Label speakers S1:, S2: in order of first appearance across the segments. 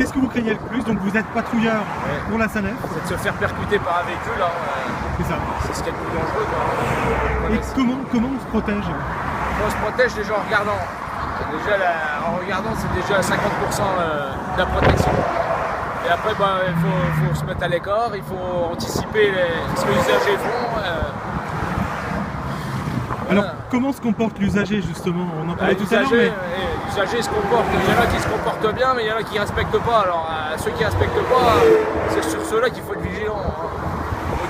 S1: Qu'est-ce que vous craignez le plus? Donc vous êtes patrouilleur pour la SANEF.
S2: C'est de se faire percuter par un véhicule, hein.
S1: C'est ça.
S2: C'est ce qui est le plus dangereux, quoi.
S1: Et comment on se protège?
S2: On se protège déjà en regardant. Déjà, en regardant, c'est déjà 50% de la protection. Et après, il faut se mettre à l'écart, il faut anticiper ce que les usagers font.
S1: Alors, comment se comporte l'usager, justement? On en parlait tout à l'heure, mais...
S2: L'usager se comporte. Il y en a qui se comportent bien, mais il y en a qui ne respectent pas. Alors, ceux qui ne respectent pas, c'est sur ceux-là qu'il faut être vigilant. Hein.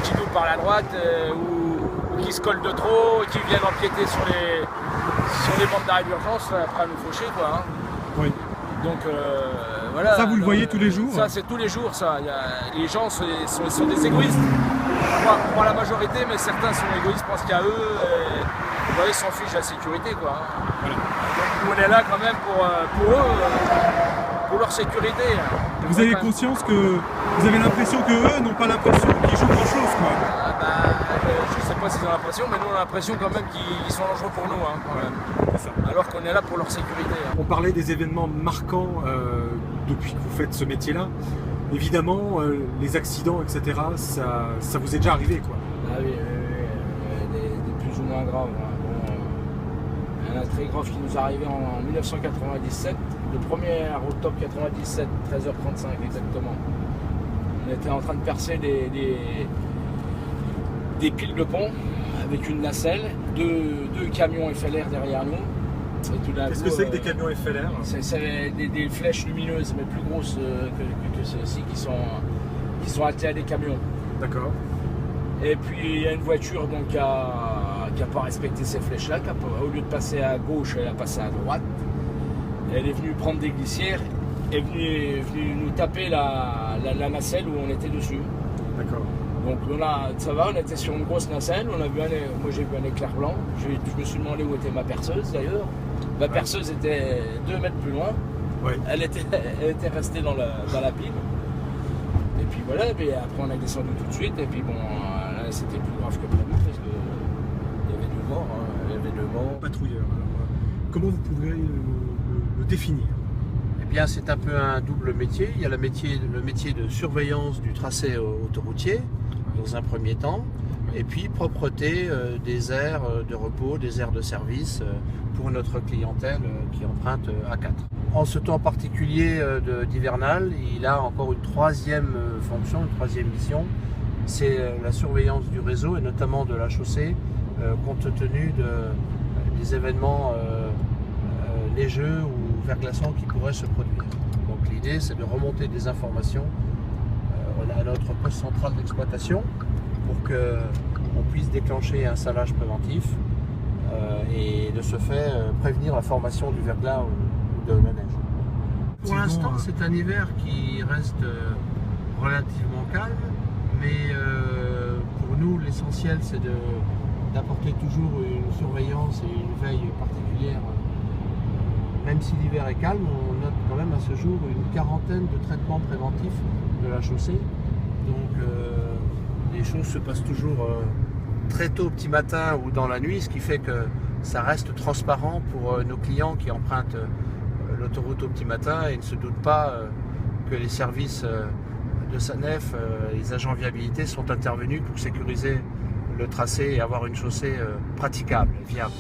S2: Qui nous parlent à droite, ou qui se collent de trop, qui viennent empiéter sur les bandes d'arrêt d'urgence, après à nous faucher, quoi. Hein.
S1: Oui.
S2: Donc, voilà.
S1: Ça, vous le voyez tous les jours?
S2: Ça, c'est tous les jours, ça. Les gens sont des égoïstes. Pas la majorité, mais certains sont égoïstes, pensent qu'à eux, ils s'en fichent de la sécurité, quoi. Hein.
S1: Voilà.
S2: Donc, on est là quand même pour eux, pour leur sécurité.
S1: Vous avez conscience que vous avez l'impression qu'eux n'ont pas l'impression qu'ils jouent grand-chose, quoi.
S2: Je sais pas s'ils ont l'impression, mais nous on a l'impression quand même qu'ils sont dangereux pour nous, hein, quand même.
S1: C'est ça.
S2: Alors qu'on est là pour leur sécurité. Hein.
S1: On parlait des événements marquants depuis que vous faites ce métier-là. Évidemment, les accidents, etc., ça vous est déjà arrivé, quoi.
S2: Ah oui, des plus ou moins graves. Hein. Bon, il y en a un très grave qui nous est arrivé en 1997, le 1er octobre 1997, 13h35 exactement. On était en train de percer des piles de pont avec une nacelle, deux camions FLR derrière nous.
S1: Qu'est-ce que c'est que des camions FLR?
S2: C'est des flèches lumineuses, mais plus grosses que ceux-ci, qui sont attelées à des camions.
S1: D'accord.
S2: Et puis il y a une voiture donc, qui n'a pas respecté ces flèches-là, au lieu de passer à gauche, elle a passé à droite. Elle est venue prendre des glissières, est venue nous taper la nacelle où on était dessus.
S1: D'accord.
S2: Donc ça va, on était sur une grosse nacelle, moi j'ai vu un éclair blanc, je me suis demandé où était ma perceuse d'ailleurs. Ma perceuse était 2 mètres plus loin, elle était restée dans la pile. Et puis voilà, mais après on a descendu tout de suite, et puis bon, là c'était plus grave que prévu parce qu'il y avait 2 morts. Hein, il y avait 2 morts.
S1: Patrouilleur, alors, comment vous pouvez le définir?
S3: Eh bien, c'est un peu un double métier. Il y a le métier de surveillance du tracé autoroutier, dans un premier temps, et puis propreté des aires de repos, des aires de service pour notre clientèle qui emprunte A4. En ce temps particulier d'hivernal, il a encore une 3e fonction, une 3e mission, c'est la surveillance du réseau et notamment de la chaussée, compte tenu des événements neigeux ou verglaçants qui pourraient se produire. Donc l'idée, c'est de remonter des informations à notre poste central d'exploitation pour qu'on puisse déclencher un salage préventif et de ce fait prévenir la formation du verglas ou de la neige. Pour l'instant, c'est un hiver qui reste relativement calme, mais pour nous, l'essentiel, c'est d'apporter toujours une surveillance et une veille particulière. Même si l'hiver est calme, on note quand même à ce jour une 40aine de traitements préventifs de la chaussée. Donc les choses se passent toujours très tôt au petit matin ou dans la nuit, ce qui fait que ça reste transparent pour nos clients qui empruntent l'autoroute au petit matin et ne se doutent pas que les services de SANEF, les agents viabilité sont intervenus pour sécuriser le tracé et avoir une chaussée praticable, viable.